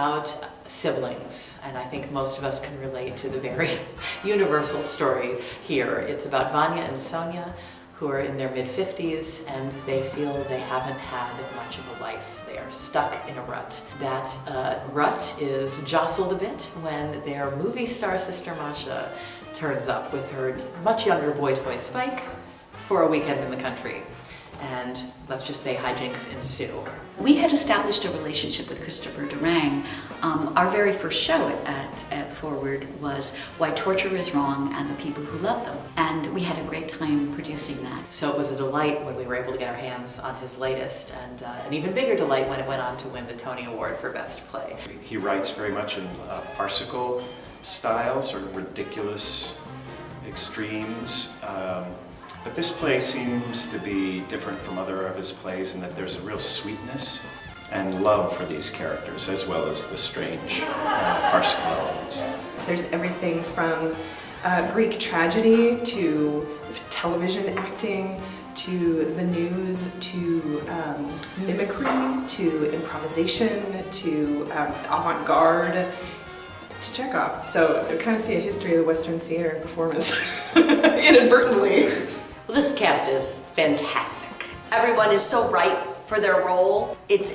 about siblings, and I think most of us can relate to the very universal story here. It's about Vanya and Sonia, who are in their mid-50s, and they feel they haven't had much of a life. They are stuck in a rut. That rut is jostled a bit when their movie star sister Masha turns up with her much younger boy toy Spike for a weekend in the country. And let's just say hijinks ensue. We had established a relationship with Christopher Durang. Our very first show at Forward was Why Torture is Wrong and the People Who Love Them. And we had a great time producing that. So it was a delight when we were able to get our hands on his latest, and an even bigger delight when it went on to win the Tony Award for Best Play. He writes very much in a farcical style, sort of ridiculous extremes. But this play seems to be different from other of his plays in that there's a real sweetness and love for these characters, as well as the strange farcical elements. There's everything from Greek tragedy to television acting to the news to mimicry to improvisation to avant-garde to Chekhov. So I kind of see a history of the Western theater and performance inadvertently. Well, this cast is fantastic. Everyone is so right for their role. It's a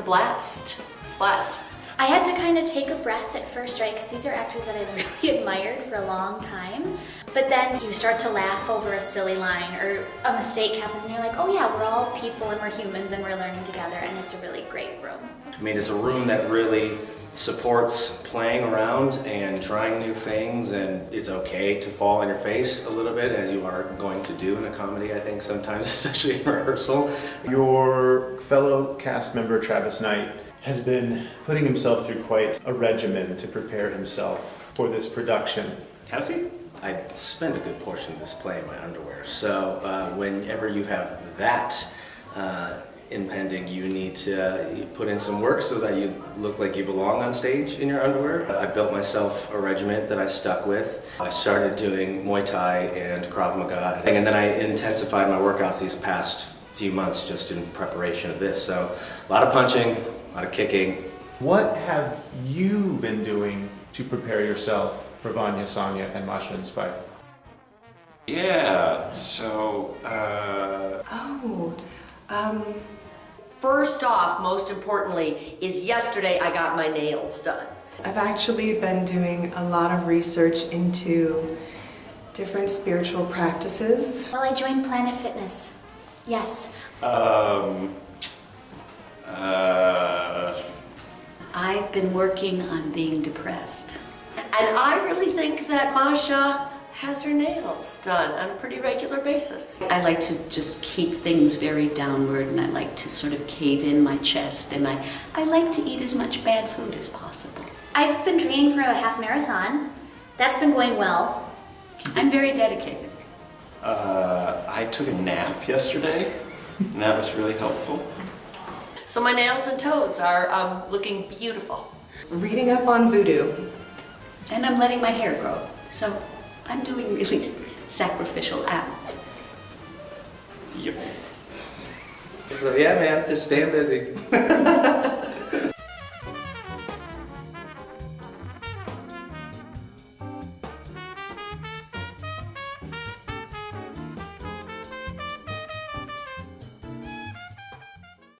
blast. It's a blast. I had to kind of take a breath at first, right? Because these are actors that I've really admired for a long time. But then you start to laugh over a silly line or a mistake happens and you're like, oh yeah, we're all people and we're humans and we're learning together, and it's a really great room. I mean, it's a room that really supports playing around and trying new things, and it's okay to fall on your face a little bit, as you are going to do in a comedy, I think, sometimes, especially in rehearsal. Your fellow cast member, Travis Knight, has been putting himself through quite a regimen to prepare himself for this production. Has he? I spend a good portion of this play in my underwear, so whenever you have that impending, you need to put in some work so that you look like you belong on stage in your underwear. I built myself a regiment that I stuck with. I started doing Muay Thai and Krav Maga, and then I intensified my workouts these past few months just in preparation of this. So a lot of punching, a lot of kicking. What have you been doing to prepare yourself for Vanya, Sonia, and Masha and Spike? Yeah, so, First off, most importantly, is yesterday I got my nails done. I've actually been doing a lot of research into different spiritual practices. Well, I joined Planet Fitness. Yes. I've been working on being depressed. And I really think that Masha has her nails done on a pretty regular basis. I like to just keep things very downward, and I like to sort of cave in my chest, and I like to eat as much bad food as possible. I've been training for a half marathon. That's been going well. I'm very dedicated. I took a nap yesterday, and that was really helpful. So my nails and toes are looking beautiful. Reading up on voodoo. And I'm letting my hair grow. So I'm doing really sacrificial acts. Yep. So yeah, man, just staying busy.